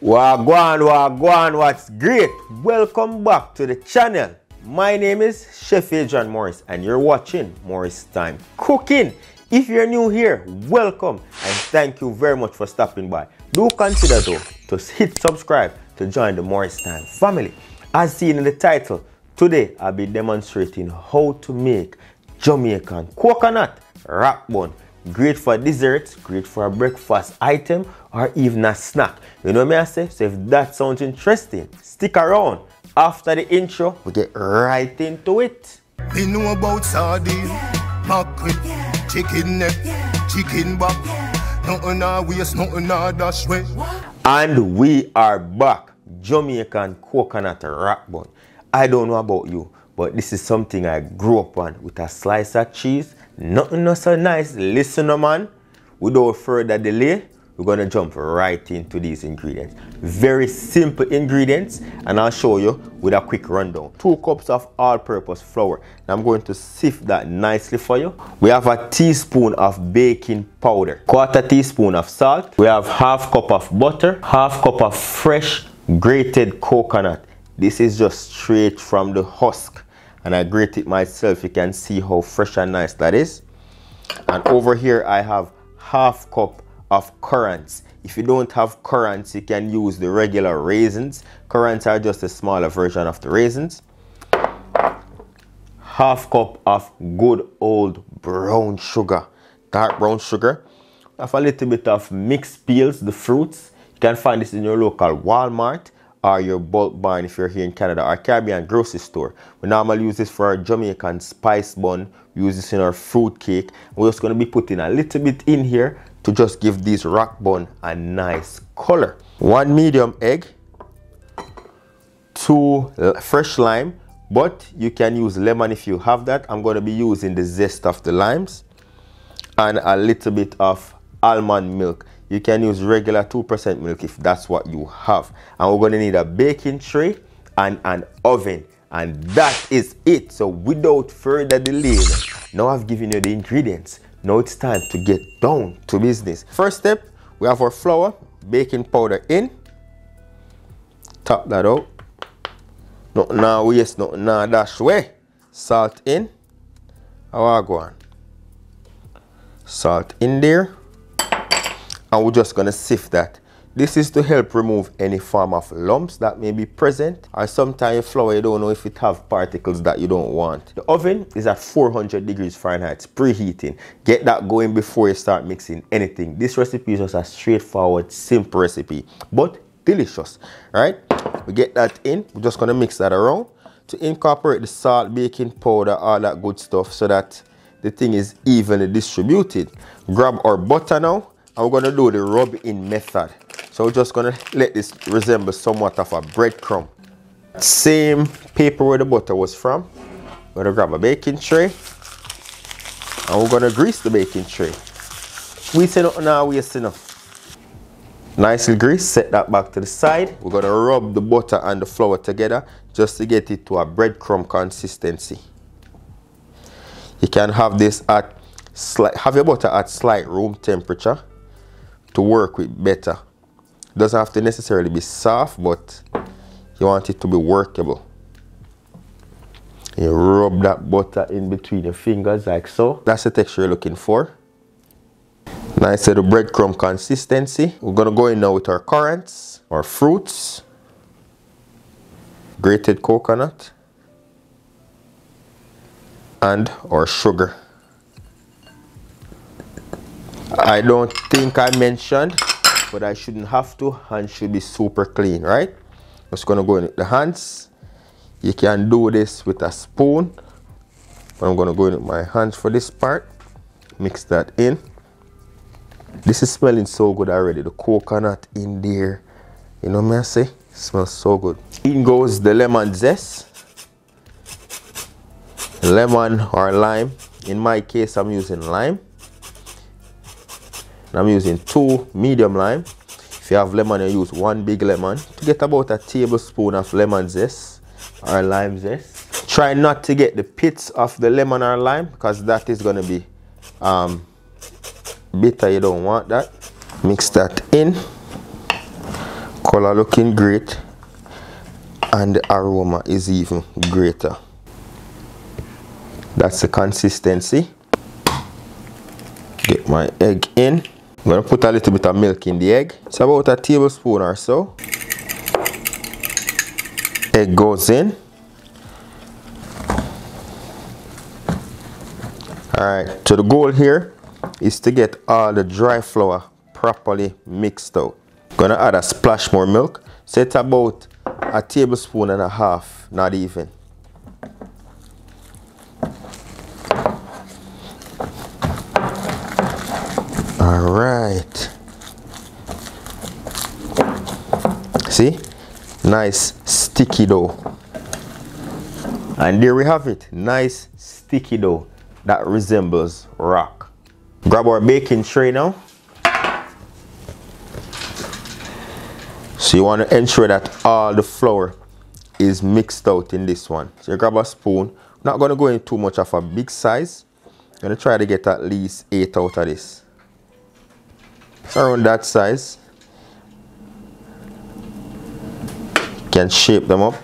Wagwan, what's great? Welcome back to the channel. My name is Chef Adrian Morris and you're watching Morris Time Cooking. If you're new here, welcome and thank you very much for stopping by. Do consider though to hit subscribe to join the Morris Time family. As seen in the title, today I'll be demonstrating how to make Jamaican coconut wrap bun. Great for desserts, great for a breakfast item, or even a snack. You know what I say? So if that sounds interesting, stick around. After the intro, we get right into it. We know about sardine, mackerel, chicken neck, chicken back. Nothing I waste, nothing I dash way. And we are back. Jamaican coconut wrap bun. I don't know about you, but this is something I grew up on with a slice of cheese. Nothing not so nice. Listen, man. Without further delay, we're gonna jump right into these ingredients. Very simple ingredients, and I'll show you with a quick rundown. 2 cups of all-purpose flour. And I'm going to sift that nicely for you. We have a teaspoon of baking powder, 1/4 teaspoon of salt. We have 1/2 cup of butter, 1/2 cup of fresh grated coconut. This is just straight from the husk, and I grate it myself. You can see how fresh and nice that is. And over here I have 1/2 cup of currants. If you don't have currants, you can use the regular raisins. Currants are just a smaller version of the raisins. 1/2 cup of good old brown sugar, dark brown sugar. I have a little bit of mixed peels, the fruits. You can find this in your local Walmart or your bulk barn if you're here in Canada, or Caribbean grocery store. We normally use this for our Jamaican spice bun. We use this in our fruit cake. We're just going to be putting a little bit in here to just give these wrap bun a nice color. 1 medium egg, 2 fresh lime, but you can use lemon if you have that. I'm going to be using the zest of the limes, and a little bit of almond milk. You can use regular 2% milk if that's what you have. And we're going to need a baking tray and an oven. And that is it. So without further delay, now I've given you the ingredients. Now it's time to get down to business. First step, we have our flour, baking powder in. Tap that out. Nothing now waste, nothing now dash away. Salt in. How I go on? Salt in there. And we're just going to sift that. This is to help remove any form of lumps that may be present, or sometimes your flour, you don't know if it have particles that you don't want. The oven is at 400 degrees Fahrenheit, preheating. Get that going before you start mixing anything. This recipe is just a straightforward, simple recipe, but delicious. Right? We get that in. We're just going to mix that around to incorporate the salt, baking powder, all that good stuff, so that the thing is evenly distributed. Grab our butter now. And we're going to do the rub-in method. So we're just going to let this resemble somewhat of a breadcrumb. Same paper where the butter was from. We're going to grab a baking tray. And we're going to grease the baking tray. We say nothing now, we say enough. Nicely greased, set that back to the side. We're going to rub the butter and the flour together just to get it to a breadcrumb consistency. You can have this at have your butter at slight room temperature to work with better. Doesn't have to necessarily be soft, but you want it to be workable. You rub that butter in between your fingers like so. That's the texture you're looking for. Nice little breadcrumb consistency. We're gonna go in now with our currants, our fruits, grated coconut, and our sugar. I don't think I mentioned, but I shouldn't have to. Hands should be super clean, right? Just gonna go in with the hands. You can do this with a spoon, but I'm gonna go in with my hands for this part. Mix that in. This is smelling so good already. The coconut in there, you know what I say? It smells so good. In goes the lemon zest. Lemon or lime. In my case, I'm using lime. I'm using 2 medium lime. If you have lemon, you use 1 big lemon to get about a tablespoon of lemon zest or lime zest. Try not to get the pits of the lemon or lime, because that is going to be bitter. You don't want that. Mix that in. Color looking great, and the aroma is even greater. That's the consistency. Get my egg in. I'm gonna put a little bit of milk in the egg. It's about a tablespoon or so. Egg goes in. Alright, so the goal here is to get all the dry flour properly mixed out. Gonna add a splash more milk. So it's about a tablespoon and a half, not even. Alright. See? Nice sticky dough. And there we have it. Nice sticky dough that resembles rock. Grab our baking tray now. So you want to ensure that all the flour is mixed out in this one. So you grab a spoon. Not going to go in too much of a big size. I'm going to try to get at least 8 out of this. So around that size. You can shape them up.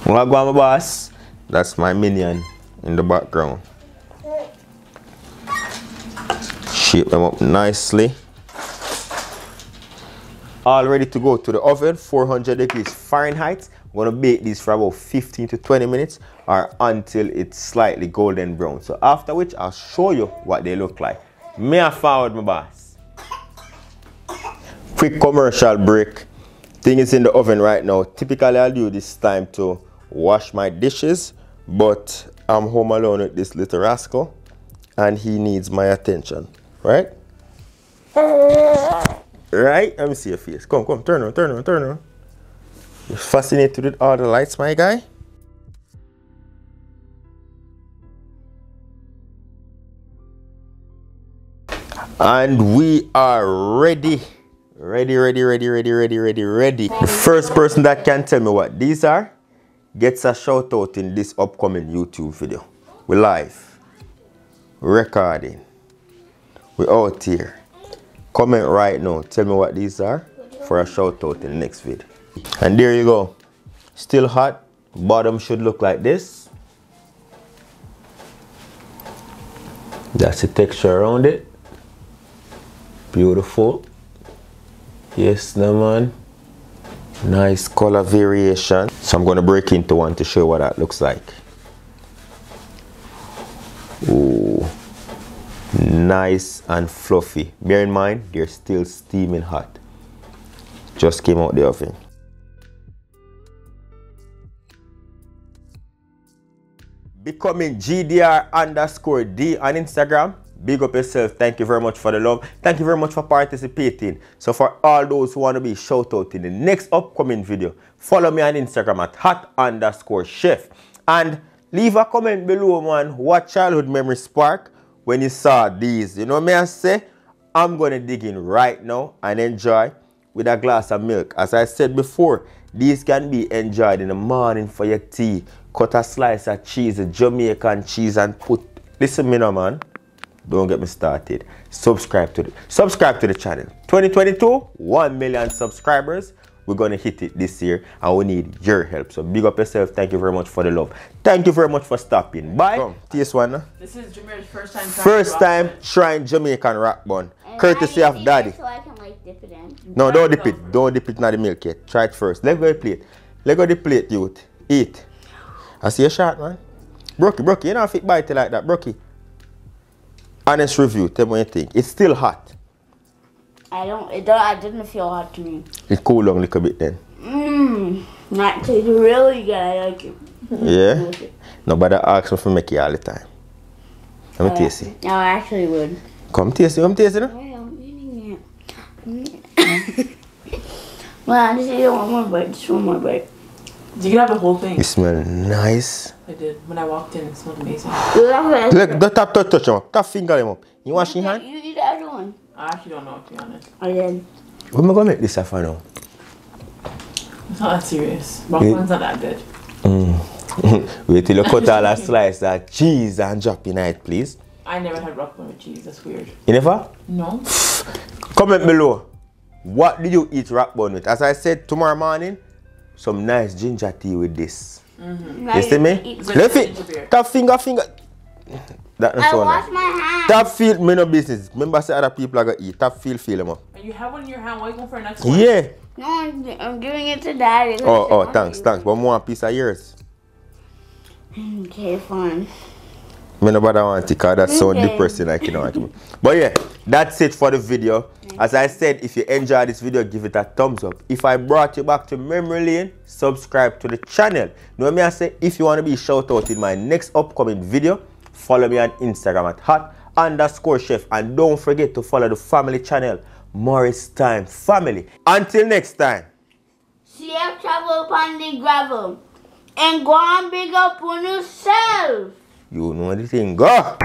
Wagwan, my boss. That's my minion in the background. Shape them up nicely. All ready to go to the oven, 400 degrees Fahrenheit. I'm going to bake these for about 15 to 20 minutes or until it's slightly golden brown. So after which I'll show you what they look like. May I forward, my boss? Quick commercial break. Thing is in the oven right now. Typically I'll do this time to wash my dishes, but I'm home alone with this little rascal and he needs my attention. Right? Right? Let me see your face. Come, come, turn on, turn on, turn on. You're fascinated with all the lights, my guy? And we are ready. Ready. The first person that can tell me what these are gets a shout out in this upcoming YouTube video. We're live. We're recording. We're out here. Comment right now. Tell me what these are for a shout out in the next video. And there you go. Still hot. Bottom should look like this. That's the texture around it. Beautiful. Yes, no man. Nice color variation. So I'm going to break into one to show you what that looks like. Ooh. Nice and fluffy. Bear in mind, they're still steaming hot. Just came out the oven. Becoming GDR_D on Instagram. Big up yourself. Thank you very much for the love. Thank you very much for participating. So for all those who want to be shout out in the next upcoming video, follow me on Instagram at Hawt_chef. And leave a comment below, man. What childhood memory spark when you saw these? You know what I say? I'm going to dig in right now and enjoy with a glass of milk. As I said before, these can be enjoyed in the morning for your tea. Cut a slice of cheese, a Jamaican cheese, and put... Listen me now, man. Don't get me started. Subscribe to the channel. 2022, 1 million subscribers. We're going to hit it this year and we need your help. So big up yourself. Thank you very much for the love. Thank you very much for stopping. Bye. Come, taste one. Huh? This is Jameer's first time trying Jamaican rock bun. Courtesy of Daddy. So I can like dip it in. No, don't dip it. Don't dip it in the milk yet. Try it first. Let go the plate. Let go the plate, youth. Eat. I see a shot, man. Brookie, you know if it bite it like that, Brookie. Honest review, tell me what you think. It's still hot. I didn't feel hot to me. It cool down a little bit then. That tastes really good. I like it. Yeah? Nobody asks me for make it all the time. Let me taste it. No, I actually would. Come taste it, no? I'm eating it. Well, I just eat one more bite. Just one more bite. You can have the whole thing. It smells nice. I did. When I walked in, it smelled amazing. Look, don't touch him up. Tap finger him up. You wash your hand? You eat the other one. I actually don't know, to be honest. I did. When am I going to make this for now? It's not that serious. Popcorn's not that good. Wait till you cut all that slice of cheese and drop in it, please. I never had rock bun with cheese. That's weird. You never? No. Comment below. What did you eat rock bun with? As I said, tomorrow morning, some nice ginger tea with this. You see me? Left it. Tap finger. That I wash my hands. Tap feel me no business. Remember say other people are gonna eat. Tap feel them up. And you have one in your hand. Why are you going for an next one? Yeah. No, I'm giving it to Daddy. Oh, thanks. One more piece of yours. Okay, fine. Me no bother want it because that's so depressing like you know. But yeah, that's it for the video. As I said, if you enjoyed this video, give it a thumbs up. If I brought you back to memory lane, subscribe to the channel. Know what I say? If you want to be shout out in my next upcoming video, follow me on Instagram at Hawt_chef. And don't forget to follow the family channel, Morris Time Family. Until next time. Safe travel upon the gravel. And go and big up on yourself. You know the thing. Go!